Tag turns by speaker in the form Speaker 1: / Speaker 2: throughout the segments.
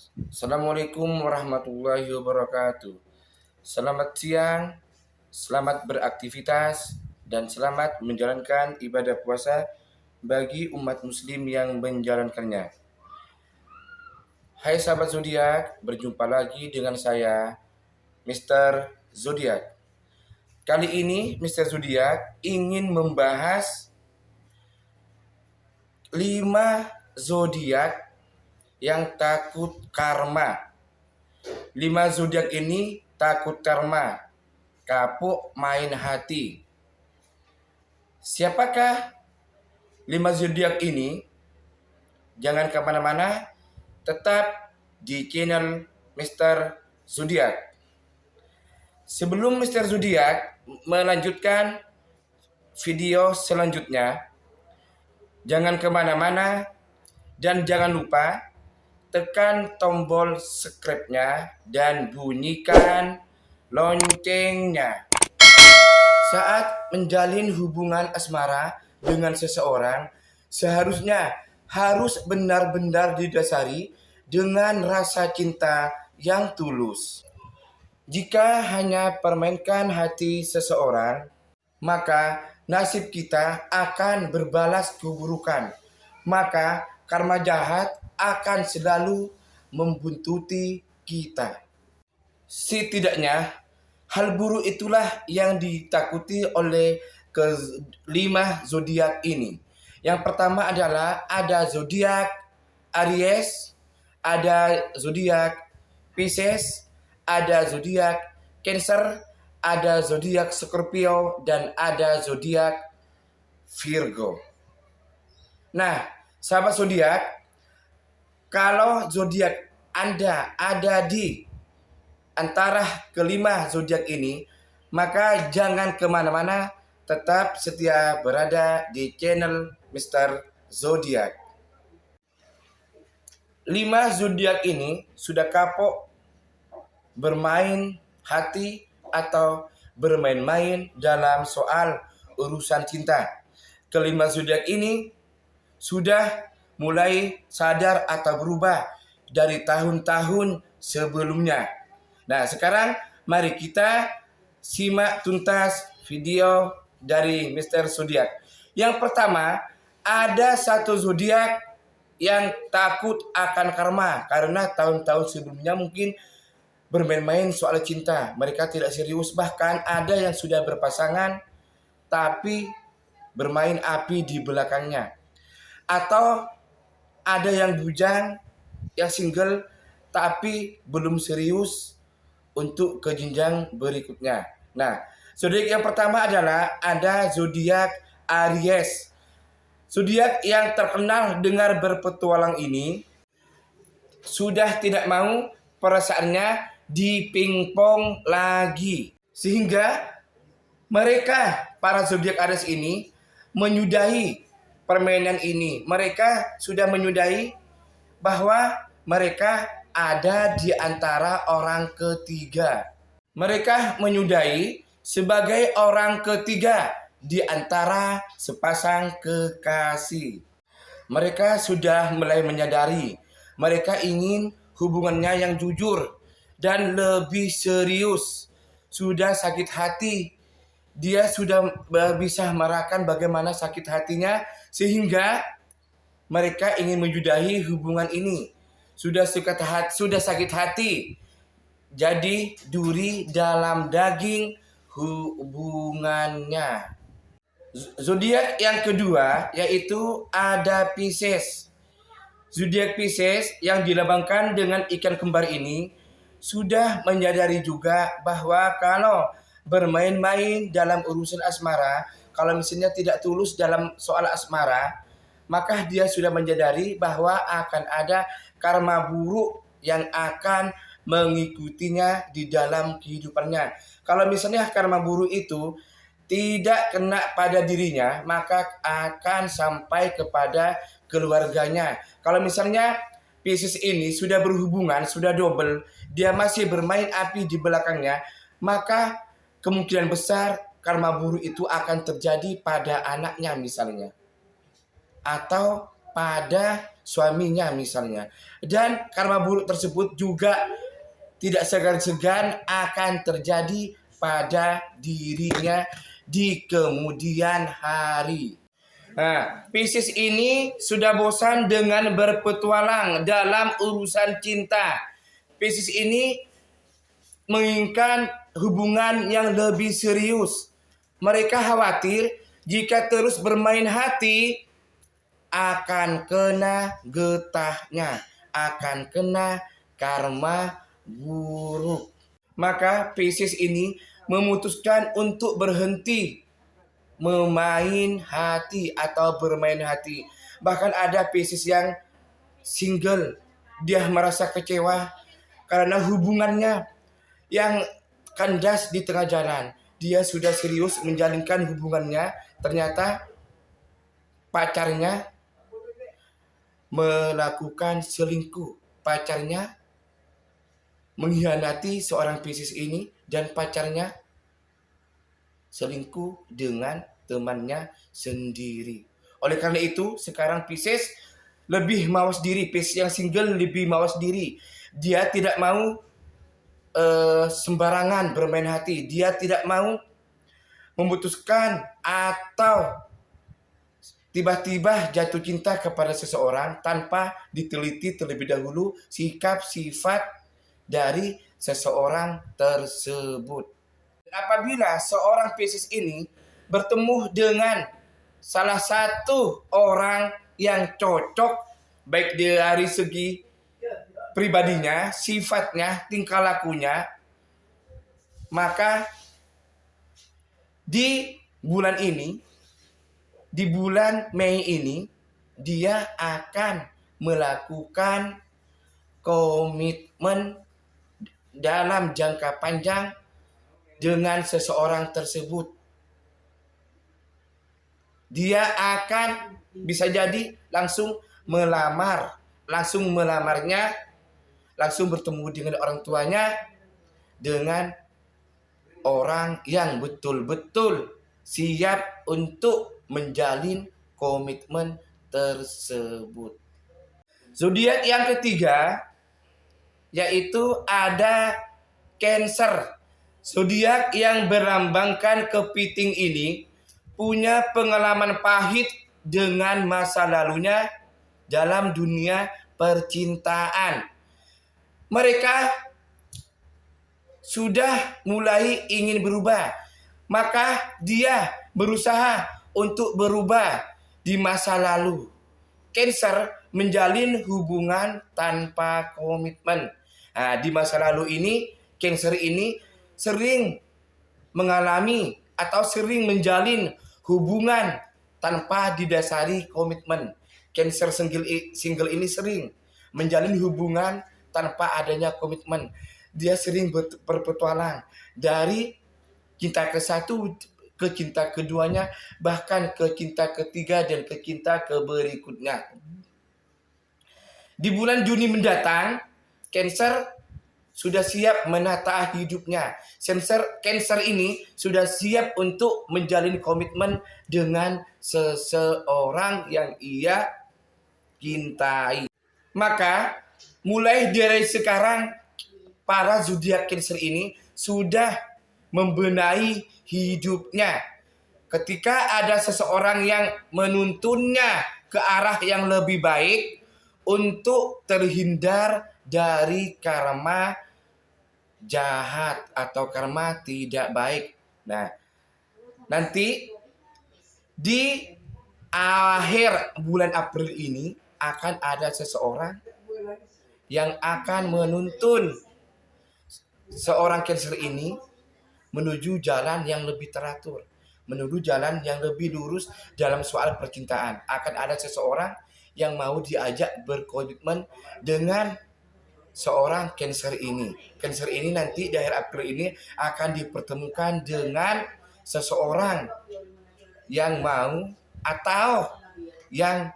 Speaker 1: Assalamualaikum warahmatullahi wabarakatuh. Selamat siang, selamat beraktivitas, dan selamat menjalankan ibadah puasa bagi umat muslim yang menjalankannya. Hai sahabat zodiak, berjumpa lagi dengan saya, Mr. Zodiak. Kali ini Mr. Zodiak ingin membahas 5 zodiak yang takut karma. 5 zodiak ini takut karma, kapok main hati. Siapakah 5 zodiak ini? Jangan kemana-mana, tetap di channel Mr. Zodiak. Sebelum Mr. Zodiak melanjutkan video selanjutnya, jangan kemana-mana dan jangan lupa tekan tombol subscribe-nya dan bunyikan loncengnya. Saat menjalin hubungan asmara dengan seseorang, seharusnya harus benar-benar didasari dengan rasa cinta yang tulus. Jika hanya permainkan hati seseorang, maka nasib kita akan berbalas keburukan. Maka karma jahat akan selalu membuntuti kita. Setidaknya hal buruk itulah yang ditakuti oleh kelima zodiak ini. Yang pertama adalah ada zodiak Aries, ada zodiak Pisces, ada zodiak Cancer, ada zodiak Scorpio, dan ada zodiak Virgo. Nah, sahabat zodiak, kalau zodiak Anda ada di antara kelima zodiak ini, maka jangan kemana-mana, tetap setia berada di channel Mr. Zodiak. 5 zodiak ini sudah kapok bermain hati atau bermain-main dalam soal urusan cinta. Kelima zodiak ini sudah mulai sadar atau berubah dari tahun-tahun sebelumnya. Nah, sekarang mari kita simak tuntas video dari Mr. Zodiak. Yang pertama, ada satu zodiak yang takut akan karma karena tahun-tahun sebelumnya mungkin bermain-main soal cinta. Mereka tidak serius, bahkan ada yang sudah berpasangan tapi bermain api di belakangnya. Atau ada yang bujang, yang single tapi belum serius untuk ke jenjang berikutnya. Nah, zodiak yang pertama adalah ada zodiak Aries. Zodiak yang terkenal dengan berpetualang ini sudah tidak mau perasaannya dipingpong lagi. Sehingga mereka, para zodiak Aries ini, menyudahi permainan ini. Mereka sudah menyudahi bahwa mereka ada di antara orang ketiga. Mereka menyudahi sebagai orang ketiga di antara sepasang kekasih. Mereka sudah mulai menyadari mereka ingin hubungannya yang jujur dan lebih serius. Sudah sakit hati, dia sudah bisa merasakan bagaimana sakit hatinya, sehingga mereka ingin menyudahi hubungan ini. Sudah sakit hati, jadi duri dalam daging hubungannya. Zodiak yang kedua yaitu ada Pisces. Zodiak Pisces yang dilambangkan dengan ikan kembar ini sudah menyadari juga bahwa kalau bermain-main dalam urusan asmara, kalau misalnya tidak tulus dalam soal asmara, maka dia sudah menyadari bahwa akan ada karma buruk yang akan mengikutinya di dalam kehidupannya. Kalau misalnya karma buruk itu tidak kena pada dirinya, maka akan sampai kepada keluarganya. Kalau misalnya Pisces ini sudah berhubungan, sudah double, dia masih bermain api di belakangnya, maka kemungkinan besar karma buruk itu akan terjadi pada anaknya misalnya. Atau pada suaminya misalnya. Dan karma buruk tersebut juga tidak segan-segan akan terjadi pada dirinya di kemudian hari. Nah, Pisces ini sudah bosan dengan berpetualang dalam urusan cinta. Pisces ini menginginkan hubungan yang lebih serius. Mereka khawatir jika terus bermain hati akan kena getahnya, akan kena karma buruk. Maka Pisces ini memutuskan untuk berhenti memain hati atau bermain hati. Bahkan ada Pisces yang single, dia merasa kecewa karena hubungannya yang kandas di tengah jalan. Dia sudah serius menjalinkan hubungannya, ternyata pacarnya melakukan selingkuh. Pacarnya mengkhianati seorang Pisces ini dan pacarnya selingkuh dengan temannya sendiri. Oleh karena itu, sekarang Pisces lebih mawas diri. Pisces yang single lebih mawas diri. Dia tidak mau sembarangan bermain hati. Dia tidak mau memutuskan atau tiba-tiba jatuh cinta kepada seseorang tanpa diteliti terlebih dahulu sikap sifat dari seseorang tersebut. Apabila seorang Pisces ini bertemu dengan salah satu orang yang cocok baik dari segi pribadinya, sifatnya, tingkah lakunya, maka di bulan ini, di bulan Mei ini, dia akan melakukan komitmen dalam jangka panjang dengan seseorang tersebut. Dia akan bisa jadi langsung melamarnya, langsung bertemu dengan orang tuanya, dengan orang yang betul-betul siap untuk menjalin komitmen tersebut. Zodiak yang ketiga yaitu ada Cancer. Zodiak yang berlambangkan kepiting ini punya pengalaman pahit dengan masa lalunya dalam dunia percintaan. Mereka sudah mulai ingin berubah, maka dia berusaha untuk berubah di masa lalu. Cancer menjalin hubungan tanpa komitmen. Nah, di masa lalu ini, Cancer ini sering mengalami atau sering menjalin hubungan tanpa didasari komitmen. Cancer single ini sering menjalin hubungan tanpa adanya komitmen. Dia sering berpetualang dari cinta ke satu ke cinta keduanya, bahkan ke cinta ketiga dan ke cinta ke berikutnya. Di bulan Juni mendatang, Cancer sudah siap menata hidupnya. Cancer ini sudah siap untuk menjalin komitmen dengan seseorang yang ia cintai. Maka mulai dari sekarang para zodiak Cancer ini sudah membenahi hidupnya. Ketika ada seseorang yang menuntunnya ke arah yang lebih baik untuk terhindar dari karma jahat atau karma tidak baik. Nah, nanti di akhir bulan April ini akan ada seseorang yang akan menuntun seorang Cancer ini menuju jalan yang lebih teratur, menuju jalan yang lebih lurus dalam soal percintaan. Akan ada seseorang yang mau diajak berkomitmen dengan seorang Cancer ini. Cancer ini nanti di akhir April ini akan dipertemukan dengan seseorang yang mau atau yang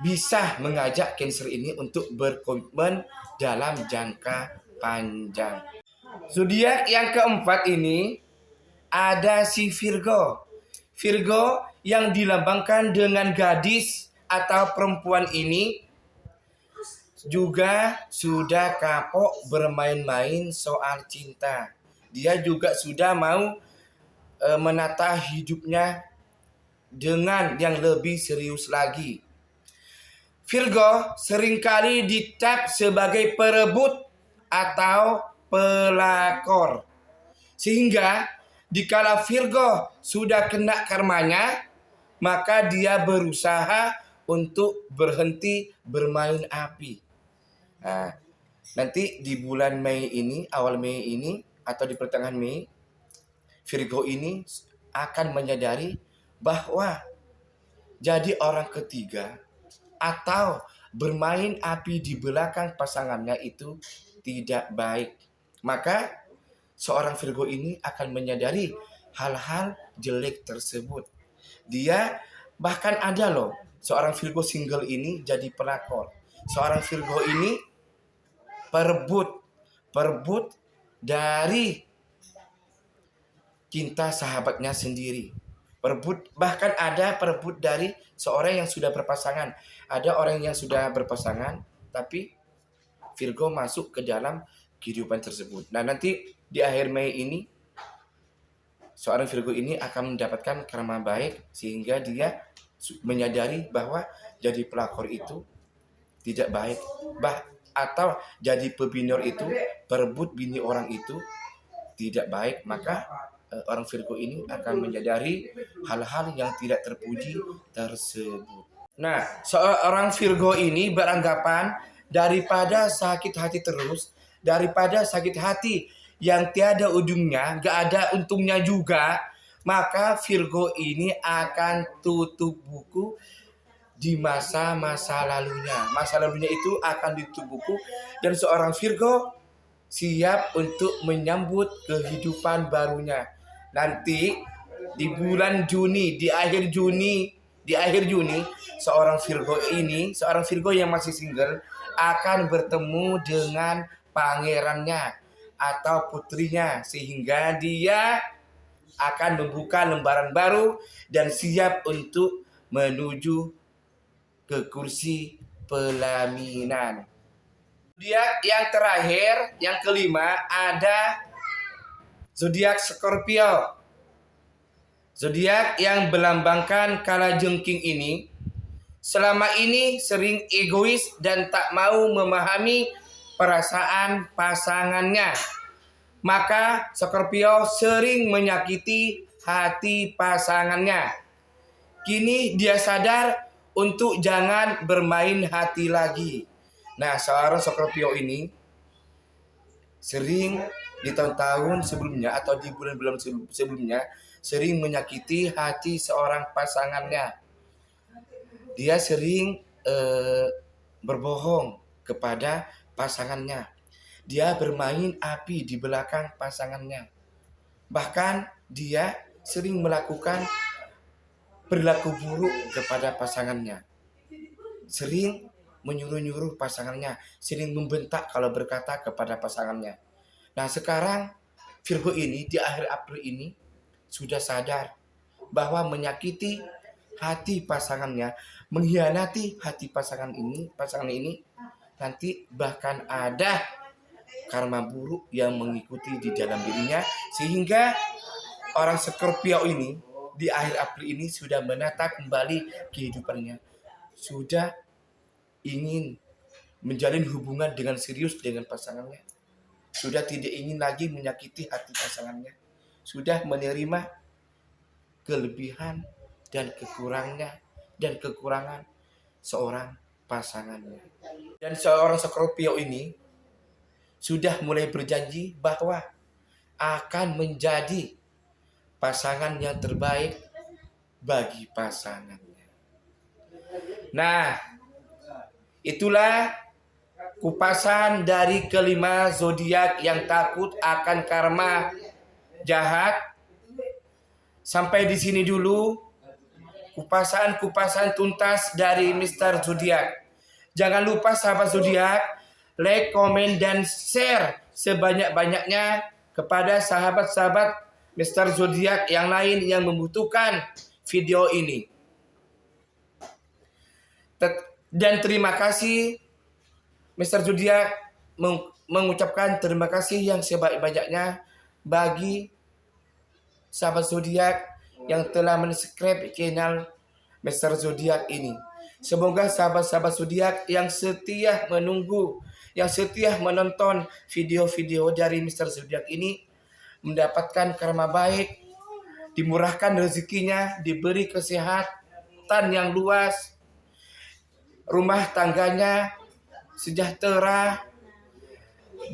Speaker 1: bisa mengajak Cancer ini untuk berkomitmen dalam jangka panjang. Zodiak yang keempat ini ada si Virgo. Virgo yang dilambangkan dengan gadis atau perempuan ini juga sudah kapok bermain-main soal cinta. Dia juga sudah mau menata hidupnya dengan yang lebih serius lagi. Virgo seringkali dicap sebagai perebut atau pelakor. Sehingga dikala Virgo sudah kena karmanya, maka dia berusaha untuk berhenti bermain api. Nah, nanti di bulan Mei ini, awal Mei ini, atau di pertengahan Mei, Virgo ini akan menyadari bahwa jadi orang ketiga atau bermain api di belakang pasangannya itu tidak baik. Maka seorang Virgo ini akan menyadari hal-hal jelek tersebut. Dia bahkan ada loh, seorang Virgo single ini jadi pelakor. Seorang Virgo ini perebut dari cinta sahabatnya sendiri. Bahkan ada perebut dari seorang yang sudah berpasangan. Ada orang yang sudah berpasangan, tapi Virgo masuk ke dalam kehidupan tersebut. Nah, nanti di akhir Mei ini, seorang Virgo ini akan mendapatkan karma baik, sehingga dia menyadari bahwa jadi pelakor itu tidak baik. Atau jadi pebinor itu, perebut bini orang itu tidak baik. Maka orang Virgo ini akan menyadari hal-hal yang tidak terpuji tersebut. Nah, seorang Virgo ini beranggapan daripada sakit hati terus, daripada sakit hati yang tiada ujungnya, gak ada untungnya juga, maka Virgo ini akan tutup buku di masa-masa lalunya. Masa lalunya itu akan ditutup buku dan seorang Virgo siap untuk menyambut kehidupan barunya. Nanti di bulan Juni, di akhir Juni, seorang Virgo yang masih single akan bertemu dengan pangerannya atau putrinya, sehingga dia akan membuka lembaran baru dan siap untuk menuju ke kursi pelaminan. Zodiak yang terakhir, yang kelima, ada zodiak Scorpio. Zodiak yang melambangkan kalajengking ini selama ini sering egois dan tak mau memahami perasaan pasangannya. Maka Scorpio sering menyakiti hati pasangannya. Kini dia sadar untuk jangan bermain hati lagi. Nah, seorang Scorpio ini sering di tahun-tahun sebelumnya atau di bulan-bulan sebelumnya sering menyakiti hati seorang pasangannya. Dia sering berbohong kepada pasangannya. Dia bermain api di belakang pasangannya. Bahkan dia sering melakukan perilaku buruk kepada pasangannya. Sering menyuruh-nyuruh pasangannya, sering membentak kalau berkata kepada pasangannya. Nah, sekarang Virgo ini di akhir April ini sudah sadar bahwa menyakiti hati pasangannya, mengkhianati hati pasangan ini nanti bahkan ada karma buruk yang mengikuti di dalam dirinya, sehingga orang Scorpio ini di akhir April ini sudah menata kembali kehidupannya. Sudah ingin menjalin hubungan dengan serius dengan pasangannya. Sudah tidak ingin lagi menyakiti hati pasangannya. Sudah menerima kelebihan dan kekurangan seorang pasangannya. Dan seorang Scorpio ini sudah mulai berjanji bahwa akan menjadi pasangan yang terbaik bagi pasangannya. Nah, itulah kupasan dari kelima zodiak yang takut akan karma jahat. Sampai di sini dulu kupasan tuntas dari Mr. Zodiak. Jangan lupa sahabat zodiak, like, komen, dan share sebanyak-banyaknya kepada sahabat-sahabat Mr. Zodiak yang lain yang membutuhkan video ini. Dan terima kasih Mr. Zodiac mengucapkan terima kasih yang sebanyak-banyaknya bagi sahabat zodiak yang telah mensubscribe channel Mr. Zodiac ini. Semoga sahabat-sahabat zodiak yang setia menunggu, yang setia menonton video-video dari Mr. Zodiac ini mendapatkan karma baik, dimurahkan rezekinya, diberi kesehatan yang luas, rumah tangganya sejahtera,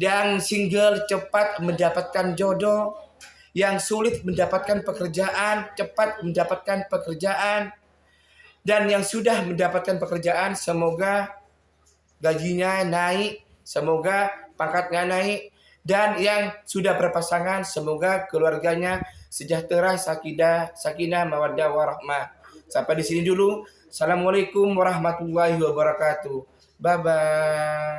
Speaker 1: yang single cepat mendapatkan jodoh, yang sulit mendapatkan pekerjaan cepat mendapatkan pekerjaan, dan yang sudah mendapatkan pekerjaan semoga gajinya naik, semoga pangkatnya naik, dan yang sudah berpasangan semoga keluarganya sejahtera, sakinah, mawaddah warahmah. Sampai di sini dulu. Assalamualaikum warahmatullahi wabarakatuh. Bye bye.